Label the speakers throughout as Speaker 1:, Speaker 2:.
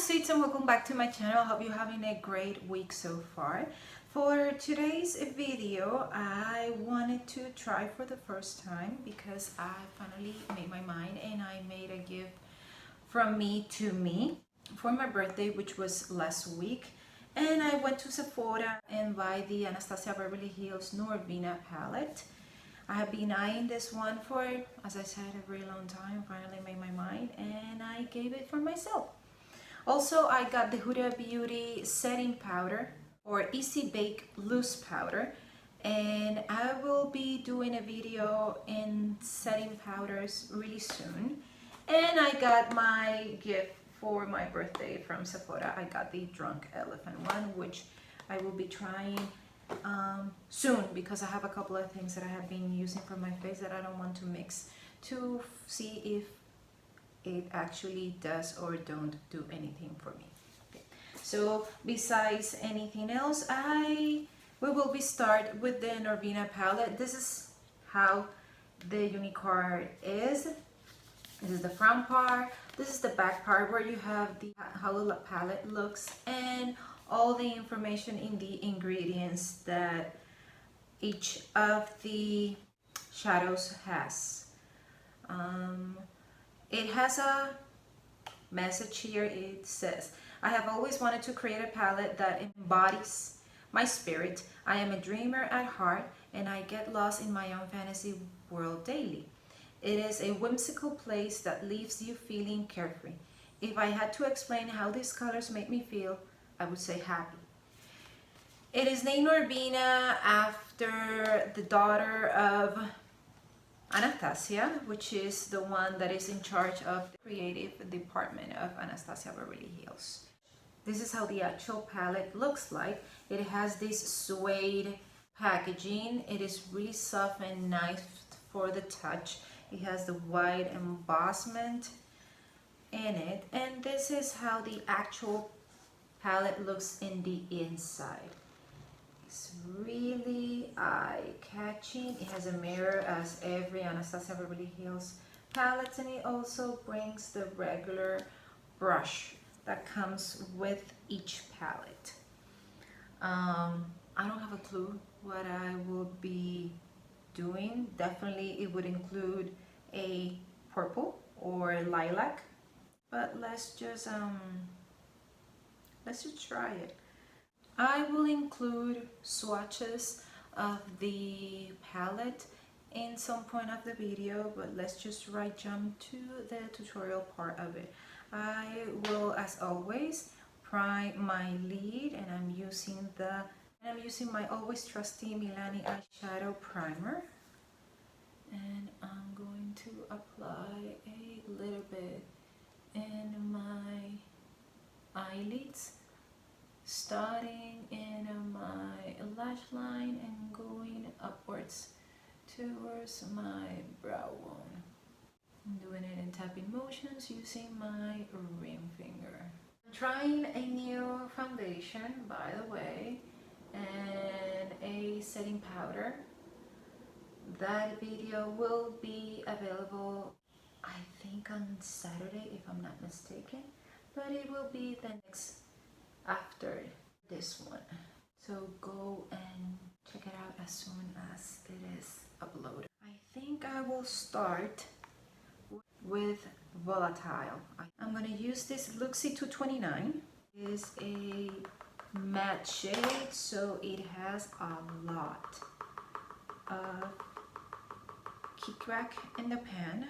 Speaker 1: sweets, and welcome back to my channel. I hope you're having a great week so far. For today's video, I wanted to try for the first time because I finally made my mind and I made a gift from me to me for my birthday, which was last week. And I went to Sephora and buy the Anastasia Beverly Hills Norvina palette. I have been eyeing this one for, as I said, a very long time. Finally made my mind and I gave it for myself. Also, I got the Huda Beauty setting powder or Easy Bake loose powder, and I will be doing a video in setting powders really soon. And I got my gift for my birthday from Sephora. I got the Drunk Elephant one, which I will be trying soon because I have a couple of things that I have been using for my face that I don't want to mix to see if it actually does or don't do anything for me. Okay. So besides anything else, we will start with the Norvina palette. This is how the unicard is. This is the front part. This is the back part where you have how the palette looks and all the information in the ingredients that each of the shadows has. It has a message here. It says, I have always wanted to create a palette that embodies my spirit. I am a dreamer at heart and I get lost in my own fantasy world daily. It is a whimsical place that leaves you feeling carefree. If I had to explain how these colors make me feel, I would say happy. It is named Norvina after the daughter of Anastasia, which is the one that is in charge of the creative department of Anastasia Beverly Hills. This is how the actual palette looks like. It has this suede packaging. It is really soft and nice for the touch. It has the white embossment in it, and this is how the actual palette looks in the inside. It's really eye-catching. It has a mirror as every Anastasia Beverly Hills palette, and it also brings the regular brush that comes with each palette. I don't have a clue what I will be doing. Definitely it would include a purple or lilac, but let's just try it. I will include swatches of the palette in some point of the video, but let's just jump to the tutorial part of it. I will, as always, prime my lid, and I'm using my always trusty Milani eyeshadow primer, and I'm going to apply a little bit in my eyelids, starting in my lash line and going upwards towards my brow bone. I'm doing it in tapping motions using my ring finger. I'm trying a new foundation, by the way, and a setting powder. That video will be available, I think, on Saturday, if I'm not mistaken, but it will be the next after this one. So go and check it out as soon as it is uploaded. I think I will start with Volatile. I'm going to use this Luxie 229. It is a matte shade, so it has a lot of kickback in the pan.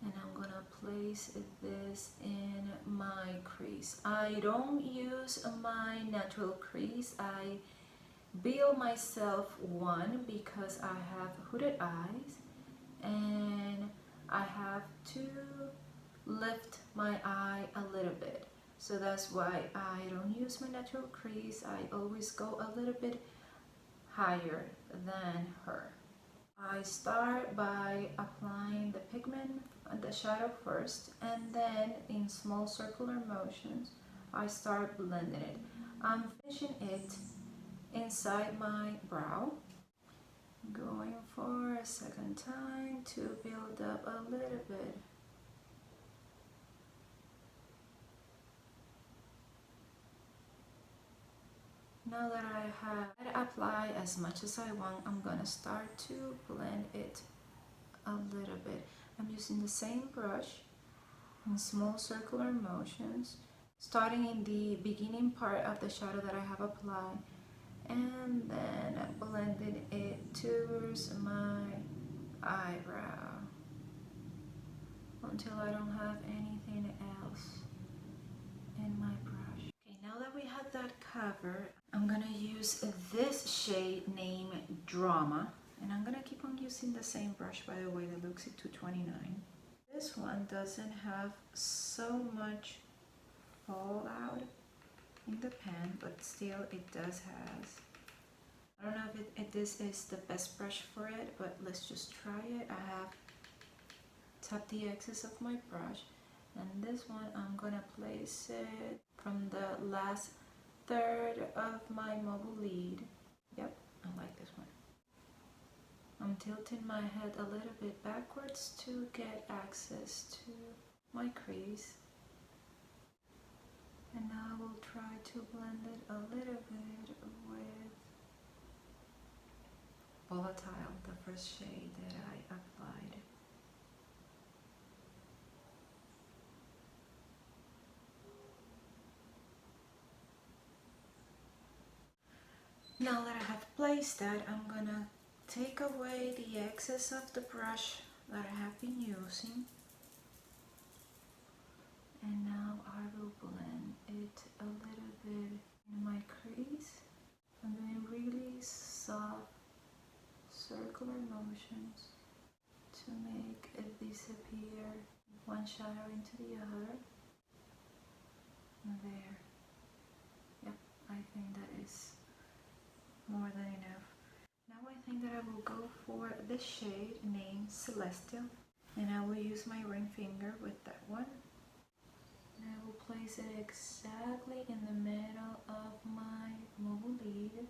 Speaker 1: And I'm gonna place this in my crease. I don't use my natural crease. I build myself one because I have hooded eyes and I have to lift my eye a little bit. So that's why I don't use my natural crease. I always go a little bit higher than her. I start by applying the pigment and the shadow first, and then in small circular motions I start blending it. I'm finishing it inside my brow, going for a second time to build up a little bit. Now that I have applied as much as I want, I'm gonna start to blend it a little bit. I'm using the same brush in small circular motions, starting in the beginning part of the shadow that I have applied, and then blending it towards my eyebrow until I don't have anything else in my brush. Okay, now that we have that covered, I'm gonna use this shade named Drama, and I'm gonna keep on using the same brush, by the way, the Luxie 229. This one doesn't have so much fallout in the pan, but still it does have. I don't know if this is the best brush for it, but let's just try it. I have tapped the excess of my brush, and this one I'm gonna place it from the last third of my mobile lead. Yep, I like this one. I'm tilting my head a little bit backwards to get access to my crease. And now I will try to blend it a little bit with Volatile, the first shade that I applied. Now that I have placed that, I'm gonna take away the excess of the brush that I have been using. And now I will blend it a little bit in my crease. I'm doing really soft circular motions to make it disappear one shadow into the other. There. Yep, I think that is more than enough. Now I think that I will go for the shade named Celestial, and I will use my ring finger with that one. And I will place it exactly in the middle of my mobile lead,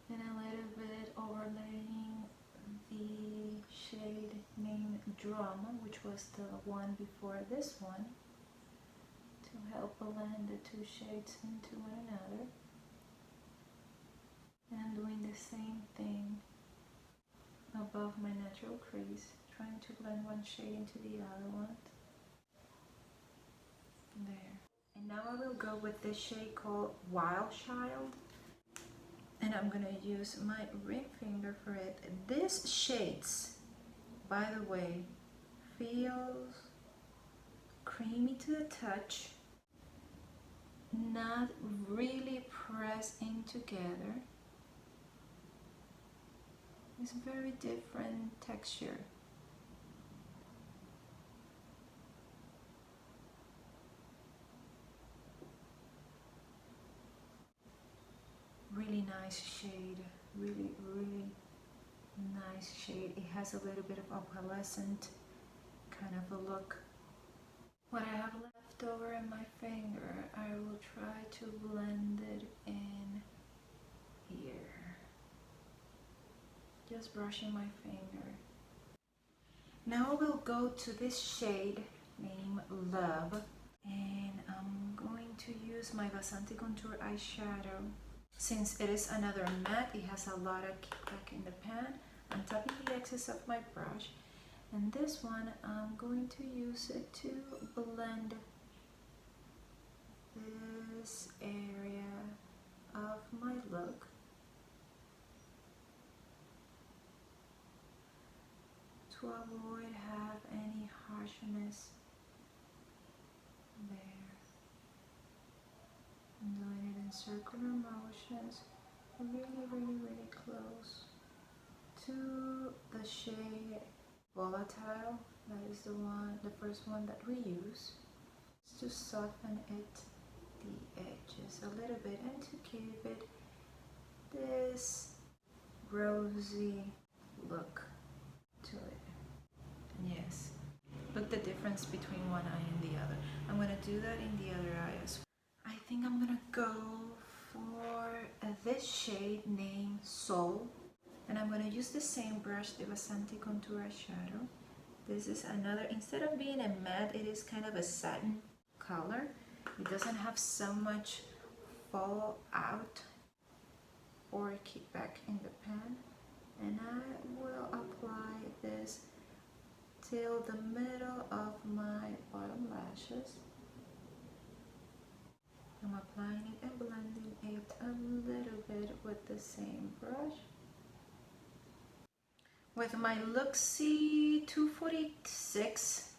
Speaker 1: and a little bit overlaying the shade named Drama, which was the one before this one, to help blend the two shades into one another. And I'm doing the same thing above my natural crease, trying to blend one shade into the other one. There. And now I will go with this shade called Wild Child, and I'm gonna use my ring finger for it. This shades, by the way, feels creamy to the touch, not really pressed in together. It's a very different texture. Really nice shade, really nice shade. It has a little bit of opalescent kind of a look. What I have left over in my finger, I will try to blend it in here. Just brushing my finger. Now I will go to this shade named Love, and I'm going to use my Basante Contour eyeshadow. Since it is another matte, it has a lot of kickback in the pan. I'm tapping the excess of my brush, and this one I'm going to use it to blend this area of my look. To avoid have any harshness there. I'm doing it in circular motions, really close to the shade Volatile. That is the first one that we use, just to soften it, the edges a little bit, and to give it this rosy look to it. Yes, look the difference between one eye and the other. I'm gonna do that in the other eye as well. I think I'm gonna go for this shade named Soul, and I'm gonna use the same brush, the Basante Contour eyeshadow. This is another, instead of being a matte, it is kind of a satin color. It doesn't have so much fall out or keep back in the pan, and I will apply this till the middle of my bottom lashes. I'm applying it and blending it a little bit with the same brush. With my Luxie 246,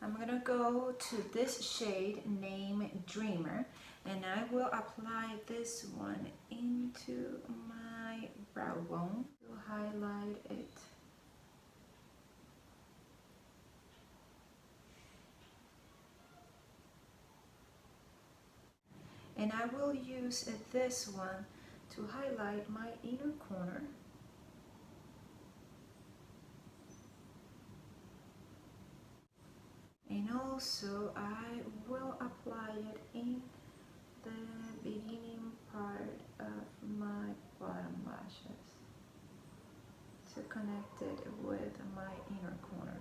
Speaker 1: I'm gonna go to this shade named Dreamer, and I will apply this one into my brow bone to highlight it. And I will use this one to highlight my inner corner. And also I will apply it in the beginning part of my bottom lashes to connect it with my inner corner.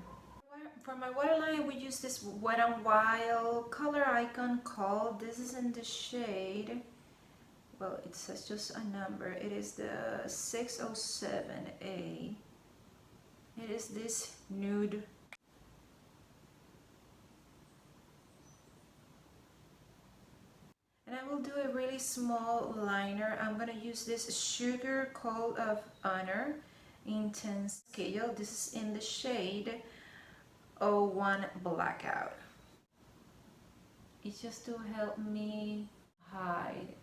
Speaker 1: For my waterline, we use this Wet n Wild Coloricon Kohl. This is in the shade, well, it says just a number. It is the 607A. It is this nude. And I will do a really small liner. I'm gonna use this Sugar Call of Honor Intense Kajal. This is in the shade 01 Blackout. It's just to help me hide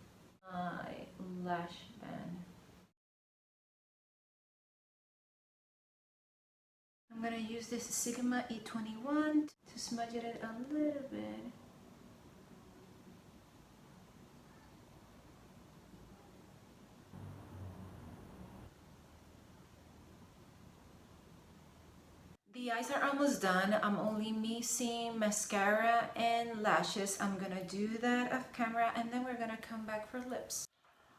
Speaker 1: my lash band. I'm gonna use this Sigma E21 to smudge it a little bit. The eyes are almost done. I'm only missing mascara and lashes. I'm gonna do that off camera, and then we're gonna come back for lips.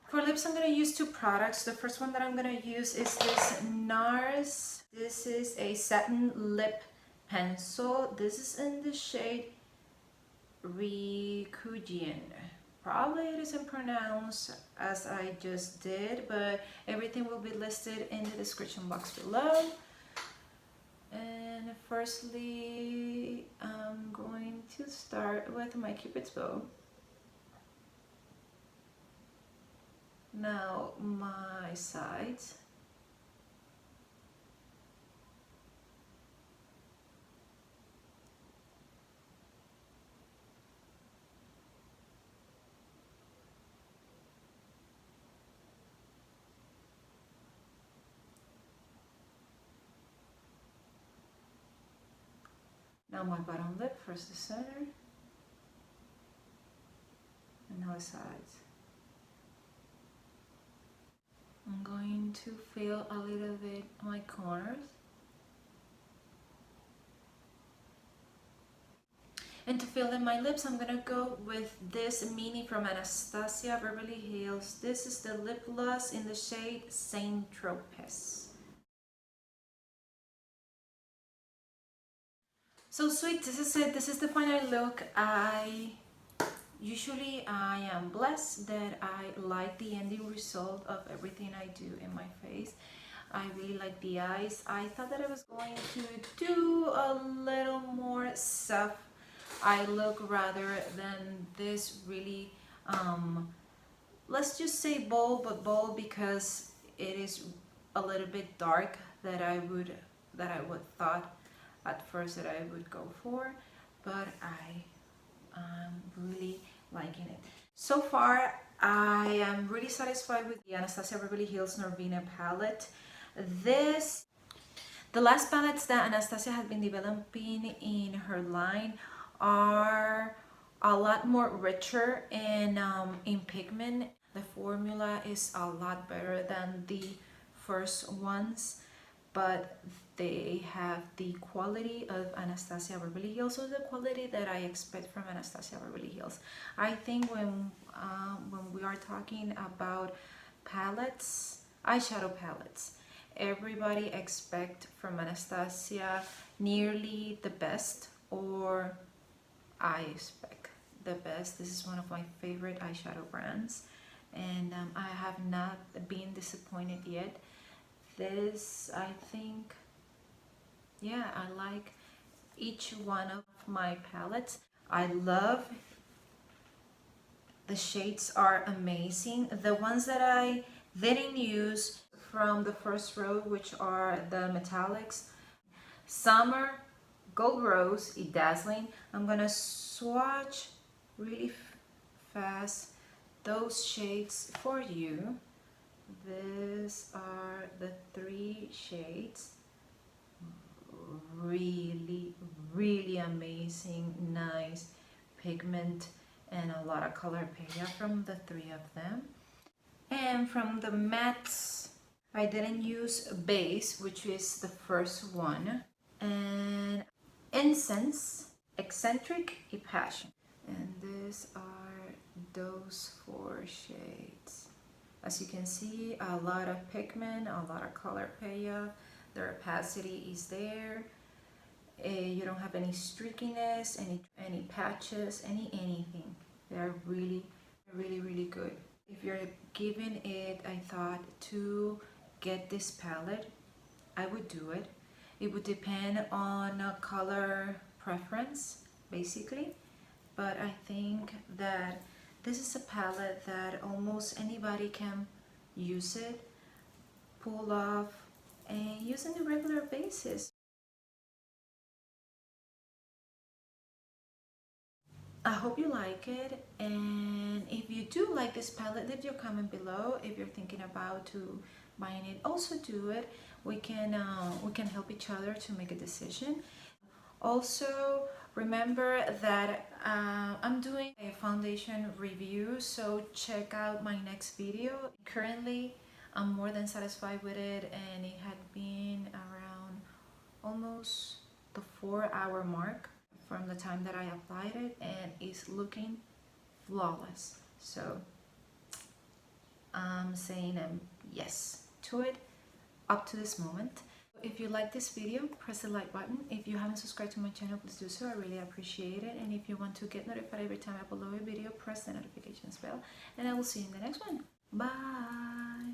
Speaker 1: For lips, I'm gonna use two products. The first one that I'm gonna use is this Nars. This is a satin lip pencil. This is in the shade Rikugien. Probably it isn't pronounced as I just did, but everything will be listed in the description box below. And firstly, I'm going to start with my Cupid's bow. Now my sides. Now my bottom lip, first the center, and now the sides. I'm going to fill a little bit my corners. And to fill in my lips, I'm gonna go with this mini from Anastasia Beverly Hills. This is the lip gloss in the shade Saint Tropez. So sweet, this is it. This is the final look. Usually I am blessed that I like the ending result of everything I do in my face. I really like the eyes. I thought that I was going to do a little more soft eye look rather than this really, let's just say bold, but bold because it is a little bit dark that I would thought at first that I would go for, but I am really liking it. So far, I am really satisfied with the Anastasia Beverly Hills Norvina palette. The last palettes that Anastasia has been developing in her line are a lot more richer in pigment. The formula is a lot better than the first ones, but they have the quality of Anastasia Beverly Hills, so the quality that I expect from Anastasia Beverly Hills. I think when we are talking about palettes, eyeshadow palettes, everybody expect from Anastasia nearly the best, or I expect the best. This is one of my favorite eyeshadow brands, and I have not been disappointed yet. This, I think, yeah, I like each one of my palettes. I love the shades, are amazing. The ones that I didn't use from the first row, which are the metallics, Summer, Gold Rose, and Dazzling. I'm gonna swatch really fast those shades for you. These are the 3 shades. Really amazing, nice pigment and a lot of color payoff from the 3 of them. And from the mattes, I didn't use base, which is the first one, and Incense, Eccentric, and Passion. And these are those 4 shades. As you can see, a lot of pigment, a lot of color payoff. The opacity is there. You don't have any streakiness, any patches, anything. They're really good. If you're giving it a thought to get this palette, I would do it. It would depend on a color preference, basically. But I think that this is a palette that almost anybody can use it, pull off, and use on a regular basis. I hope you like it, and if you do like this palette, leave your comment below. If you're thinking about to buying it, also do it. We can help each other to make a decision. Also, remember that I'm doing a foundation review, so check out my next video. Currently, I'm more than satisfied with it, and it had been around almost the 4-hour mark from the time that I applied it, and it's looking flawless. So I'm saying yes to it up to this moment. If you like this video, press the like button. If you haven't subscribed to my channel, please do so. I really appreciate it. And if you want to get notified every time I upload a video, press the notifications bell. And I will see you in the next one. Bye.